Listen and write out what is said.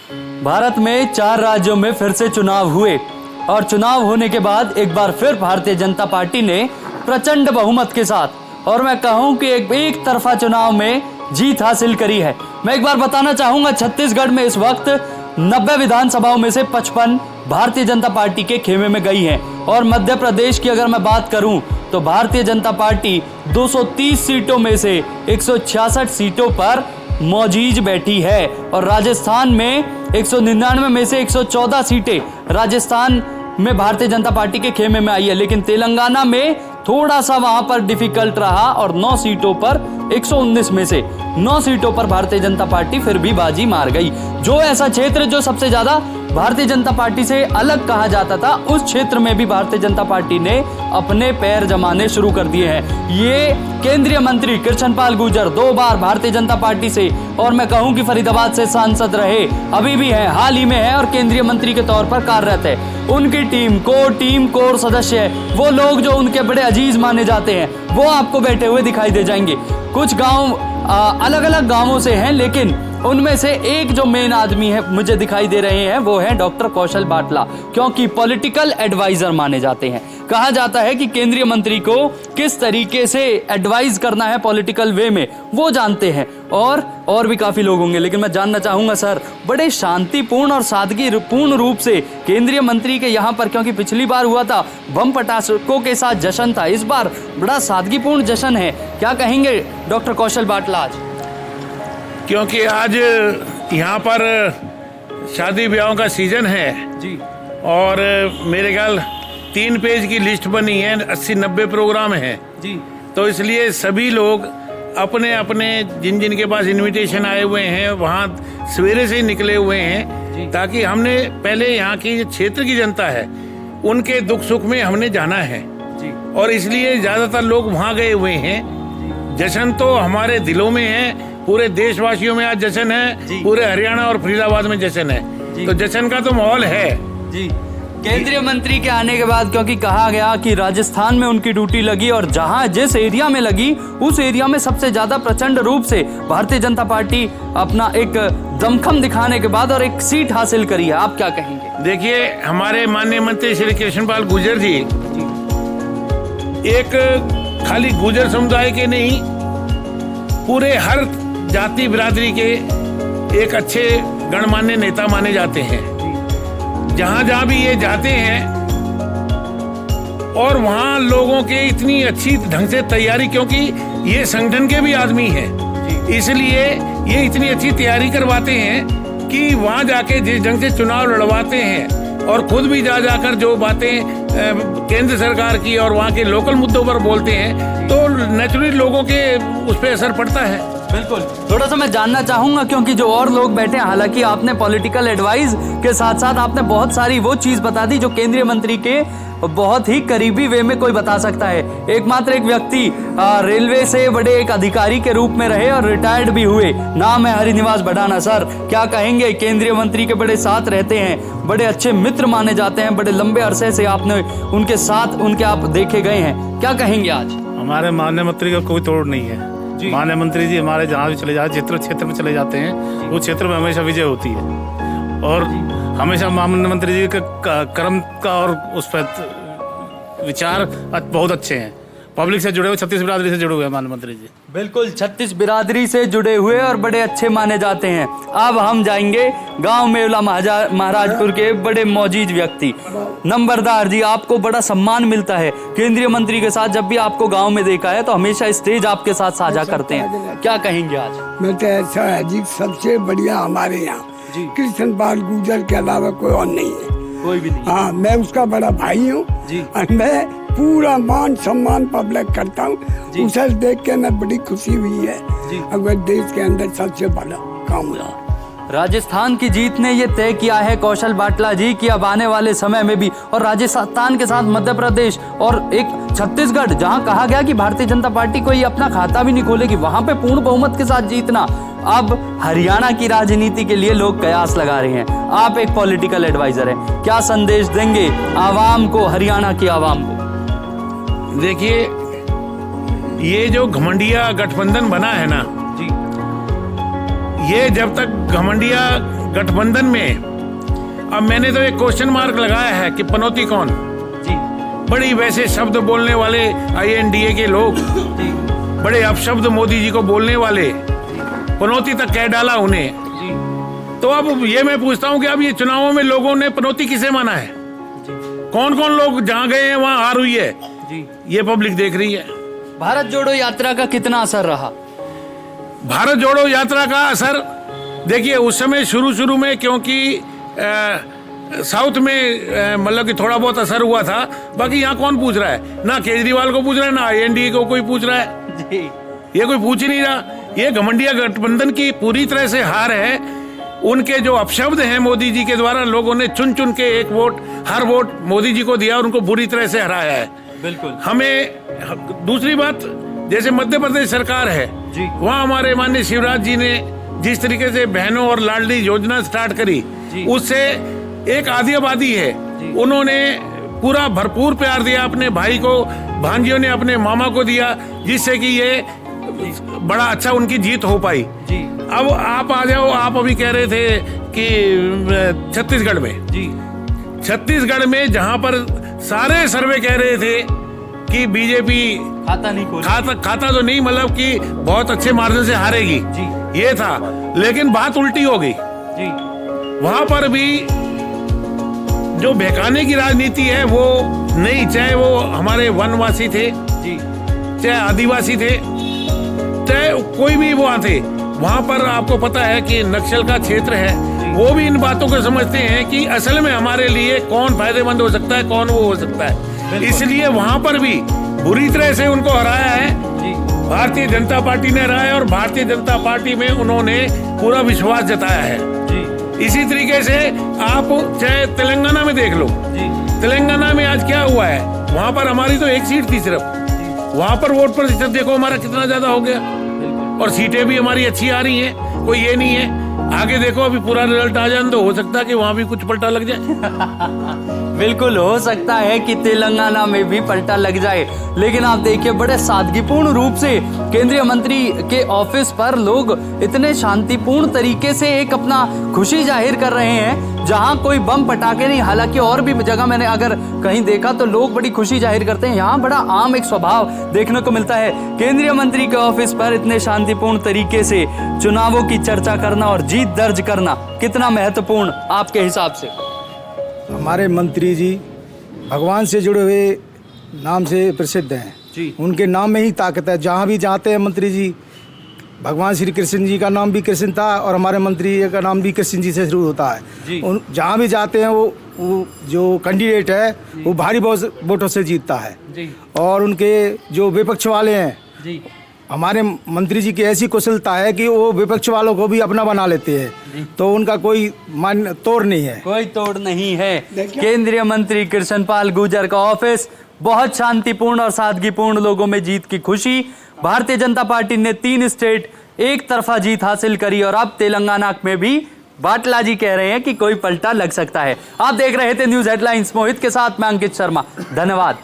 भारत में 4 राज्यों में फिर से चुनाव हुए और चुनाव होने के बाद एक बार फिर भारतीय जनता पार्टी ने प्रचंड बहुमत के साथ और मैं कहूं कि एक तरफा चुनाव में जीत हासिल करी है। मैं एक बार बताना चाहूंगा, छत्तीसगढ़ में इस वक्त 90 विधानसभाओं में से 55 भारतीय जनता पार्टी के खेमे में गई हैं और मध्य प्रदेश की अगर मैं बात करूं तो भारतीय जनता पार्टी 230 सीटों में से 166 सीटों पर मौजूद बैठी है और राजस्थान में 199 में से 114 सीटें राजस्थान में भारतीय जनता पार्टी के खेमे में आई है, लेकिन तेलंगाना में थोड़ा सा वहां पर डिफिकल्ट रहा और 9 सीटों पर 119 में से 9 सीटों पर भारतीय जनता पार्टी फिर भी बाजी मार गई। जो ऐसा क्षेत्र जो सबसे ज्यादा भारतीय जनता पार्टी से अलग कहा जाता था, उस क्षेत्र में भी भारतीय जनता पार्टी ने अपने पैर जमाने शुरू कर दिए हैं। ये केंद्रीय मंत्री कृष्णपाल गुर्जर 2 बार भारतीय जनता पार्टी से और मैं कहूं कि फरीदाबाद से सांसद रहे, अभी भी है, हाल ही में है और केंद्रीय मंत्री के तौर पर कार्यरत है। उनकी टीम कोर सदस्य है, वो लोग जो उनके बड़े अजीज माने जाते हैं वो आपको बैठे हुए दिखाई दे जाएंगे। कुछ गांव अलग अलग गांवों से हैं, लेकिन उनमें से एक जो मेन आदमी है मुझे दिखाई दे रहे हैं वो है डॉक्टर कौशल बाटला, क्योंकि पॉलिटिकल एडवाइजर माने जाते हैं। कहा जाता है कि केंद्रीय मंत्री को किस तरीके से एडवाइज करना है पॉलिटिकल वे में वो जानते हैं और भी काफी लोग होंगे, लेकिन मैं जानना चाहूंगा सर, बड़े शांतिपूर्ण और सादगीपूर्ण रूप से केंद्रीय मंत्री के यहाँ पर, क्योंकि पिछली बार हुआ था बम पटाखों के साथ जश्न था, इस बार बड़ा सादगीपूर्ण जश्न है, क्या कहेंगे डॉक्टर कौशल बाटला आज? क्योंकि आज यहाँ पर शादी ब्याहों का सीजन है जी और मेरे ख्याल 3 पेज की लिस्ट बनी है, 80-90 प्रोग्राम हैं जी, तो इसलिए सभी लोग अपने अपने जिन के पास इनविटेशन आए हुए हैं वहाँ सवेरे से ही निकले हुए हैं, ताकि हमने पहले यहाँ की क्षेत्र की जनता है उनके दुख सुख में हमने जाना है जी। और इसलिए ज्यादातर लोग वहाँ गए हुए हैं। जश्न तो हमारे दिलों में है, पूरे देशवासियों में आज जश्न है, पूरे हरियाणा और फरीदाबाद में जश्न है, तो जश्न का तो माहौल है जी। केंद्रीय मंत्री के आने के बाद, क्योंकि कहा गया कि राजस्थान में उनकी ड्यूटी लगी और जहां जिस एरिया में लगी उस एरिया में सबसे ज्यादा प्रचंड रूप से भारतीय जनता पार्टी अपना एक दमखम दिखाने के बाद और एक सीट हासिल करी है, आप क्या कहेंगे? देखिए, हमारे माननीय मंत्री श्री कृष्णपाल गुर्जर जी एक खाली गुर्जर समुदाय के नहीं, पूरे हर जाति बिरादरी के एक अच्छे गणमान्य नेता माने जाते हैं। जहां जहां भी ये जाते हैं और वहां लोगों के इतनी अच्छी ढंग से तैयारी, क्योंकि ये संगठन के भी आदमी हैं, इसलिए ये इतनी अच्छी तैयारी करवाते हैं कि वहां जाके जिस ढंग से चुनाव लड़वाते हैं और खुद भी जाकर जो बातें केंद्र सरकार की और वहाँ के लोकल मुद्दों पर बोलते हैं, तो नेचुरली लोगों के उस पर असर पड़ता है। बिल्कुल, थोड़ा सा मैं जानना चाहूंगा, क्योंकि जो और लोग बैठे हैं, हालांकि आपने पॉलिटिकल एडवाइस के साथ साथ आपने बहुत सारी वो चीज बता दी जो केंद्रीय मंत्री के बहुत ही करीबी वे में कोई बता सकता है। एकमात्र एक व्यक्ति रेलवे से बड़े एक अधिकारी के रूप में रहे और रिटायर्ड भी हुए, नाम है हरिनिवास भडाना। सर, क्या कहेंगे? केंद्रीय मंत्री के बड़े साथ रहते हैं, बड़े अच्छे मित्र माने जाते हैं, बड़े लंबे अरसे से आपने उनके साथ आप देखे गए हैं, क्या कहेंगे आज? हमारे माननीय मंत्री का कोई तोड़ नहीं है। माननीय मंत्री जी हमारे जहाँ भी चले जाते, क्षेत्र में चले जाते हैं, वो क्षेत्र में हमेशा विजय होती है और हमेशा माननीय मंत्री जी का कर्म का और उस पर विचार बहुत अच्छे हैं। पब्लिक से जुड़े हुए, 36 बिरादरी से जुड़े हुए हैं माननीय मंत्री जी। बिल्कुल, 36 बिरादरी से जुड़े हुए और बड़े अच्छे माने जाते हैं। अब हम जाएंगे गांव मेवला महाराजपुर के बड़े मौजूद व्यक्ति नंबरदार जी। आपको बड़ा सम्मान मिलता है केंद्रीय मंत्री के साथ, जब भी आपको गांव में देखा है तो हमेशा स्टेज आपके साथ साझा करते हैं, क्या कहेंगे आज? मैं तो ऐसा है जी, सबसे बढ़िया हमारे यहाँ कृष्णपाल गुर्जर के अलावा कोई और नहीं है, कोई भी नहीं। हाँ, मैं उसका बड़ा भाई हूँ और मैं पूरा मान सम्मान पब्लिक करता हूँ, उसे देख के मैं बड़ी खुशी हुई है। अगर देश के अंदर सबसे बड़ा काम हुआ। राजस्थान की जीत ने ये तय किया है कौशल बाटला जी कि अब आने वाले समय में भी, और राजस्थान के साथ मध्य प्रदेश और एक छत्तीसगढ़, जहां कहा गया कि भारतीय जनता पार्टी कोई अपना खाता भी नहीं खोलेगी, वहां पे पूर्ण बहुमत के साथ जीतना। अब हरियाणा की राजनीति के लिए लोग कयास लगा रहे हैं। आप एक पॉलिटिकल एडवाइजर हैं, क्या संदेश देंगे आवाम को, हरियाणा की आवाम को? देखिए, ये जो घमंडिया गठबंधन बना है ना, ये जब तक घमंडिया गठबंधन में अब मैंने तो एक क्वेश्चन मार्क लगाया है कि पनौती कौन। जी बड़ी वैसे शब्द बोलने वाले INDA के लोग, बड़े अपशब्द मोदी जी को बोलने वाले, पनौती तक कह डाला उन्हें। तो अब ये मैं पूछता हूँ कि अब ये चुनावों में लोगों ने पनौती किसे माना है? कौन कौन लोग जहाँ गए हैं वहाँ हार हुई है, जी। ये पब्लिक देख रही है। भारत जोड़ो यात्रा का कितना असर रहा? भारत जोड़ो यात्रा का असर देखिए, उस समय शुरू में क्योंकि साउथ में मतलब कि थोड़ा बहुत असर हुआ था, बाकी यहाँ कौन पूछ रहा है? ना केजरीवाल को पूछ रहा है, ना INDA को कोई पूछ रहा है, जी। ये कोई पूछ ही नहीं रहा। ये घमंडिया गठबंधन की पूरी तरह से हार है। उनके जो अपशब्द हैं मोदी जी के द्वारा, लोगों ने चुन चुन के एक वोट, हर वोट मोदी जी को दिया और उनको बुरी तरह से हराया है। बिल्कुल। हमें दूसरी बात, जैसे मध्य प्रदेश सरकार है जी, वहाँ हमारे माननीय शिवराज जी ने जिस तरीके से बहनों और लाडली योजना स्टार्ट करी, उससे एक आधी आबादी है, उन्होंने पूरा भरपूर प्यार दिया अपने भाई को, भांजियों ने अपने मामा को दिया, जिससे कि ये बड़ा अच्छा उनकी जीत हो पाई। जी। अब आप आ जाओ, आप अभी कह रहे थे कि छत्तीसगढ़ में, जी, छत्तीसगढ़ में जहां पर सारे सर्वे कह रहे थे कि बीजेपी खाता नहीं खोल, खाता तो नहीं, मतलब कि बहुत अच्छे मार्जिन से हारेगी, जी। ये था। लेकिन बात उल्टी हो गई। जी। वहां पर भी जो बहकाने की राजनीति है वो नहीं, चाहे वो हमारे वनवासी थे, जी, चाहे आदिवासी थे, चाहे कोई भी वो थे, वहां पर आपको पता है कि नक्सल का क्षेत्र है, वो भी इन बातों को समझते हैं कि असल में हमारे लिए कौन फायदेमंद हो सकता है, कौन वो हो सकता है। इसलिए वहां पर भी बुरी तरह से उनको हराया है। भारतीय जनता पार्टी ने हराया और भारतीय जनता पार्टी में उन्होंने पूरा विश्वास जताया है। इसी तरीके से आप चाहे तेलंगाना में देख लो, तेलंगाना में आज क्या हुआ है, वहां पर हमारी तो एक सीट थी सिर्फ, वहां पर वोट प्रतिशत देखो हमारा कितना ज्यादा हो गया, और सीटें भी हमारी अच्छी आ रही हैं, कोई ये नहीं है। आगे देखो, अभी पूरा रिजल्ट आ जाए तो हो सकता है कि वहां भी कुछ पलटा लग जाए। बिल्कुल हो सकता है कि तेलंगाना में भी पलटा लग जाए, लेकिन आप देखिए बड़े सादगीपूर्ण रूप से केंद्रीय मंत्री के ऑफिस पर लोग इतने शांतिपूर्ण तरीके से एक अपना खुशी जाहिर कर रहे हैं, जहां कोई बम पटाखे नहीं। हालांकि और भी जगह मैंने अगर कहीं देखा तो लोग बड़ी खुशी जाहिर करते हैं, यहाँ बड़ा आम एक स्वभाव देखने को मिलता है। केंद्रीय मंत्री के ऑफिस पर इतने शांतिपूर्ण तरीके से चुनावों की चर्चा करना और जीत दर्ज करना कितना महत्वपूर्ण आपके हिसाब से? हमारे मंत्री जी भगवान से जुड़े हुए नाम से प्रसिद्ध हैं जी। उनके नाम में ही ताकत है। जहाँ भी जाते हैं मंत्री जी, भगवान श्री कृष्ण जी का नाम भी कृष्ण था और हमारे मंत्री का नाम भी कृष्ण जी से शुरू होता है। उन जहाँ भी जाते हैं वो जो कैंडिडेट है वो भारी वोटों से जीतता है जी। और उनके जो विपक्ष वाले हैं जी। हमारे मंत्री जी की ऐसी कुशलता है कि वो विपक्ष वालों को भी अपना बना लेते हैं, तो उनका कोई तोड़ नहीं है, कोई तोड़ नहीं है। केंद्रीय मंत्री कृष्णपाल गुर्जर का ऑफिस बहुत शांतिपूर्ण और सादगीपूर्ण, लोगों में जीत की खुशी। भारतीय जनता पार्टी ने 3 स्टेट एक तरफा जीत हासिल करी और अब तेलंगाना में भी बाटला जी कह रहे हैं कि कोई पलटा लग सकता है। आप देख रहे थे न्यूज हेडलाइंस, मोहित के साथ मैं अंकित शर्मा, धन्यवाद।